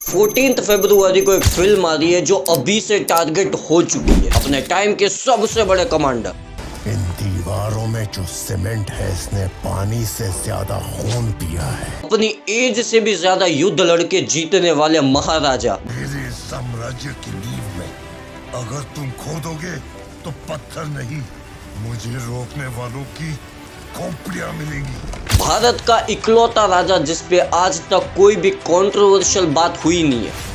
14 फरवरी को एक फिल्म आ रही है जो अभी से टारगेट हो चुकी है अपने टाइम के सबसे बड़े कमांडर। इन दीवारों में जो सीमेंट है इसने पानी से ज्यादा खून पिया है। अपनी एज से भी ज्यादा युद्ध लड़के जीतने वाले महाराजा। मेरे साम्राज्य की नींव में अगर तुम खोदोगे तो पत्थर नहीं, मुझे रोकने वालों की खोपड़ियां मिलेंगी। भारत का इकलौता राजा जिस पे आज तक कोई भी कंट्रोवर्शियल बात हुई नहीं है,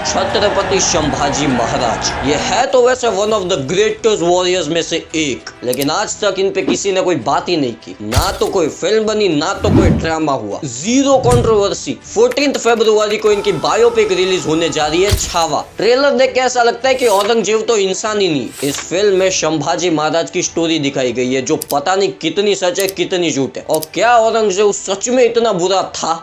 छत्रपति संभाजी महाराज। ये है तो वैसे one of the greatest warriors में से एक, लेकिन आज तक इन पे किसी ने कोई बात ही नहीं की। ना तो कोई फिल्म बनी, ना तो कोई ड्रामा हुआ, जीरो कंट्रोवर्सी। 14 फरवरी को इनकी बायोपिक रिलीज होने जा रही है छावा। ट्रेलर देख के ऐसा लगता है कि औरंगजेब तो इंसान ही नहीं। इस फिल्म में संभाजी महाराज की स्टोरी दिखाई गई है जो पता नहीं कितनी सच है कितनी झूठ है, और क्या औरंगजेब सच में इतना बुरा था।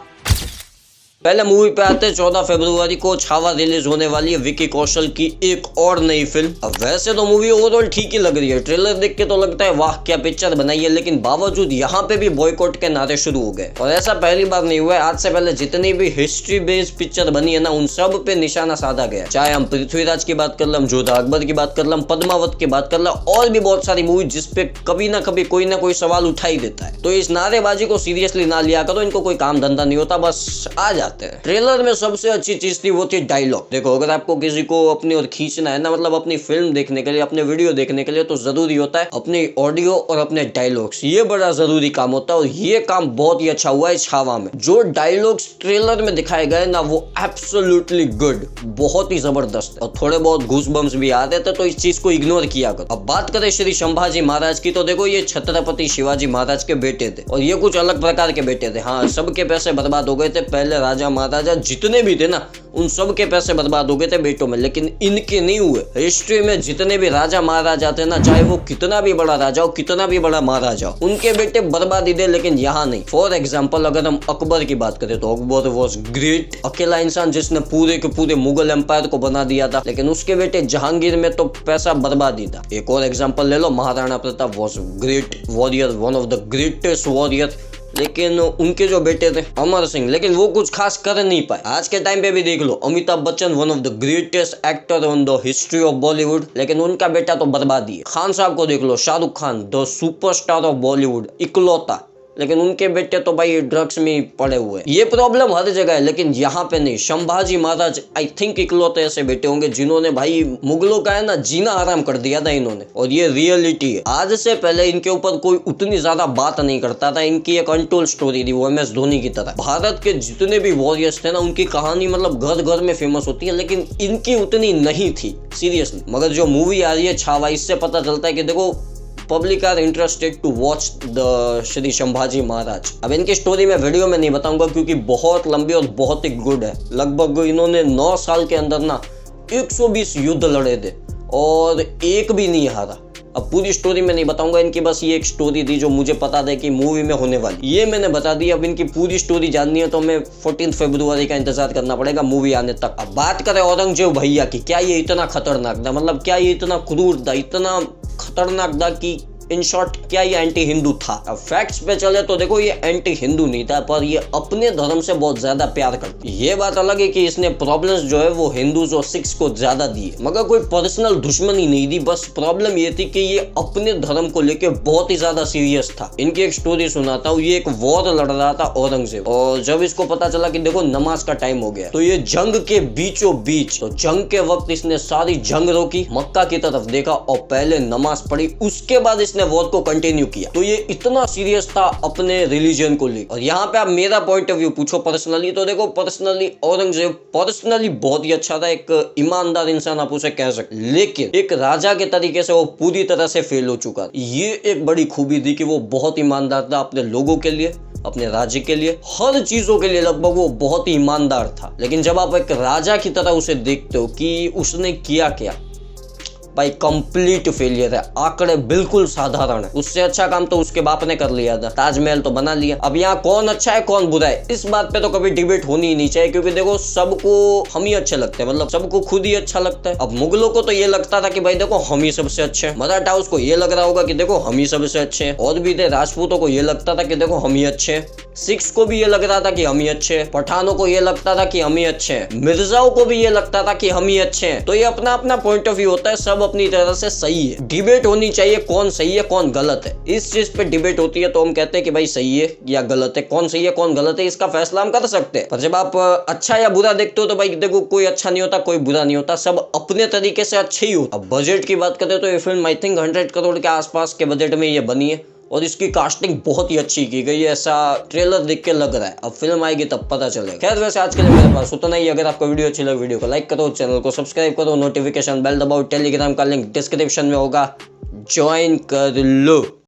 पहले मूवी पे आते हैं। 14 फरवरी को छावा रिलीज होने वाली है विकी कौशल की एक और नई फिल्म। अब वैसे तो मूवी ओवरऑल ठीक ही लग रही है, ट्रेलर देख के तो लगता है वाह क्या पिक्चर बनाई है, लेकिन बावजूद यहाँ पे भी बॉयकॉट के नारे शुरू हो गए। और ऐसा पहली बार नहीं हुआ है, आज से पहले जितनी भी हिस्ट्री बेस्ड पिक्चर बनी है ना, उन सब पे निशाना साधा गया। चाहे हम पृथ्वीराज की बात कर लें, जोधा अकबर की बात कर लें, पद्मावत की बात कर लें, और भी बहुत सारी मूवी जिसपे कभी ना कभी कोई ना कोई सवाल उठा ही देता है। तो इस नारेबाजी को सीरियसली ना लिया करो, इनको कोई काम धंधा नहीं होता, बस आ जाते हैं। ट्रेलर में सबसे अच्छी चीज थी वो थी डायलॉग। देखो, अगर आपको किसी को अपनी ओर खींचना है ना, मतलब अपनी फिल्म देखने के लिए, अपने वीडियो देखने के लिए, तो जरूरी होता है अपने ऑडियो और अपने डायलॉग्स। ये बड़ा जरूरी काम होता है, और ये काम बहुत ही अच्छा हुआ है छावा में। जो डायलॉग्स ट्रेलर में दिखाए गए ना, वो एब्सोल्युटली गुड, बहुत ही जबरदस्त है। और थोड़े बहुत घूस बम्स भी आते थे, तो इस चीज को इग्नोर किया करो। अब बात करें श्री संभाजी महाराज की, तो देखो ये छत्रपति शिवाजी महाराज के बेटे थे, और ये कुछ अलग प्रकार के बेटे थे। हाँ, सबके पैसे बर्बाद हो गए थे। पहले राजा महाराजा जितने भी थे ना, उन सब के पैसे बर्बाद हो गए थे बेटों में, लेकिन इनके नहीं हुए। हिस्ट्री में जितने भी राजा महाराजा थे ना, चाहे वो कितना भी बड़ा राजा हो, कितना भी बड़ा महाराजा हो, उनके बेटे बर्बादी दे, लेकिन यहाँ नहीं। फॉर एग्जाम्पल अगर हम अकबर की बात करें, तो अकबर वॉज ग्रेट, अकेला इंसान जिसने पूरे के पूरे मुगल एम्पायर को बना दिया था, लेकिन उसके बेटे जहांगीर में तो पैसा बर्बाद ही था। एक और एग्जाम्पल ले लो, Maharana Pratap was great warrior, one of the greatest warrior, लेकिन उनके जो बेटे थे अमर सिंह, लेकिन वो कुछ खास कर नहीं पाए। आज के टाइम पे भी देख लो, Amitabh Bachchan one of the greatest actor on the history of Bollywood, लेकिन उनका बेटा तो बर्बाद ही है। खान साहब को देख लो, Shahrukh Khan the superstar of Bollywood, इकलौता, लेकिन उनके बेटे तो भाई ड्रग्स में ही पड़े हुए हैं। ये प्रॉब्लम हर जगह है, लेकिन यहाँ पे नहीं। संभाजी महाराज आई थिंक इकलौते ऐसे बेटे होंगे जिन्होंने भाई मुगलों का है ना जीना आराम कर दिया था इन्होंने, और ये रियलिटी है। आज से पहले इनके ऊपर कोई उतनी ज्यादा बात नहीं करता था। इनकी एक अनटोल्ड स्टोरी थी, वो MS धोनी की तरह। भारत के जितने भी वॉरियर्स थे ना, उनकी कहानी मतलब घर घर में फेमस होती है, लेकिन इनकी उतनी नहीं थी सीरियसली। मगर जो मूवी आ रही है छावा, इससे पता चलता है कि देखो public are interested to watch the Shri Sambhaji Maharaj. अब इनकी स्टोरी मैं वीडियो में नहीं बताऊंगा क्योंकि बहुत लंबी और बहुत ही गुड है। लगभग इन्होंने 9 साल के अंदर ना 120 युद्ध लड़े थे और एक भी नहीं हारा। अब पूरी स्टोरी में नहीं बताऊंगा इनकी, बस ये एक स्टोरी थी जो मुझे पता था कि मूवी में होने वाली, ये मैंने बता दी। अब इनकी पूरी स्टोरी जाननी है तो हमें 14 फरवरी का इंतजार करना पड़ेगा मूवी आने तक। अब बात करें औरंगजेब भैया की, क्या ये इतना खतरनाक था, मतलब क्या ये इतना क्रूर था, इतना खतरनाक था कि इन शॉर्ट क्या ये एंटी हिंदू था। अब फैक्ट्स पे चले तो देखो ये एंटी हिंदू नहीं था, पर ये अपने धर्म से बहुत ज्यादा प्यार करता। ये बात अलग है कि इसने प्रॉब्लम्स जो है वो हिंदूज और सिख्स को ज्यादा दिए, मगर कोई पर्सनल दुश्मनी नहीं दी। बस प्रॉब्लम ये थी कि ये अपने धर्म को लेके बहुत ही ज्यादा सीरियस था। इनकी एक स्टोरी सुनाता हूँ। ये एक वॉर लड़ रहा था औरंगजेब, और जब इसको पता चला कि देखो नमाज का टाइम हो गया, तो ये जंग के बीचों बीच, तो जंग के वक्त इसने सारी जंग रोकी, मक्का की तरफ देखा और पहले नमाज पढ़ी, उसके बाद इसने वॉर को कंटिन्यू किया। तो ये इतना सीरियस था अपने रिलीजन को लेकर। और यहाँ पे आप मेरा पॉइंट ऑफ व्यू पूछो पर्सनली, तो देखो पर्सनली औरंगजेब पर्सनली बहुत ही अच्छा था, एक ईमानदार इंसान आप उसे कह सकते, लेकिन एक राजा के तरीके से वो पूरी तरह से फेल हो चुका। ये एक बड़ी खूबी थी कि वो बहुत ईमानदार था अपने लोगों के लिए, अपने राज्य के लिए, हर चीजों के लिए लगभग वो बहुत ही ईमानदार था। लेकिन जब आप एक राजा की तरह उसे देखते हो कि उसने किया क्या, भाई कंप्लीट फेलियर है। आंकड़े बिल्कुल साधारण है। उससे अच्छा काम तो उसके बाप ने कर लिया था, ताजमहल तो बना लिया। अब यहाँ कौन अच्छा है कौन बुरा है, इस बात पे तो कभी डिबेट होनी ही नहीं चाहिए, क्योंकि देखो सबको हम ही अच्छे लगते हैं, मतलब सबको खुद ही अच्छा लगता है। अब मुगलों को तो ये लगता था कि भाई देखो हम ही सबसे अच्छे हैं, मराठा हाउस को ये लग रहा होगा कि देखो हम ही सबसे अच्छे हैं, और भी थे राजपूतों को ये लगता था कि देखो हम ही अच्छे हैं। सिक्स को भी ये लग रहा था कि हम ही अच्छे हैं, पठानों को ये लगता था कि हम ही अच्छे हैं, मिर्जाओं को भी ये लगता था कि हम ही अच्छे हैं। तो ये अपना अपना पॉइंट ऑफ व्यू होता है, सब अपनी तरह से सही है। डिबेट होनी चाहिए कौन सही है कौन गलत है। इस चीज पे डिबेट होती है तो हम कहते हैं कि भाई सही है या गलत है, कौन सही है कौन गलत है इसका फैसला हम कर सकते हैं। पर जब आप अच्छा या बुरा देखते हो तो भाई देखो कोई अच्छा नहीं होता कोई बुरा नहीं होता, सब अपने तरीके से अच्छे ही होता। अब बजट की बात करें तो ये फिल्म आई थिंक 100 करोड़ के आसपास के बजट में ये बनी है और इसकी कास्टिंग बहुत ही अच्छी की गई है, ऐसा ट्रेलर देख के लग रहा है। अब फिल्म आएगी तब पता चलेगा। खैर वैसे आज के लिए मेरे पास उतना ही। अगर आपको वीडियो अच्छी लगे वीडियो को लाइक करो, चैनल को सब्सक्राइब करो, नोटिफिकेशन बेल दबाओ, टेलीग्राम का लिंक डिस्क्रिप्शन में होगा, ज्वाइन कर लो।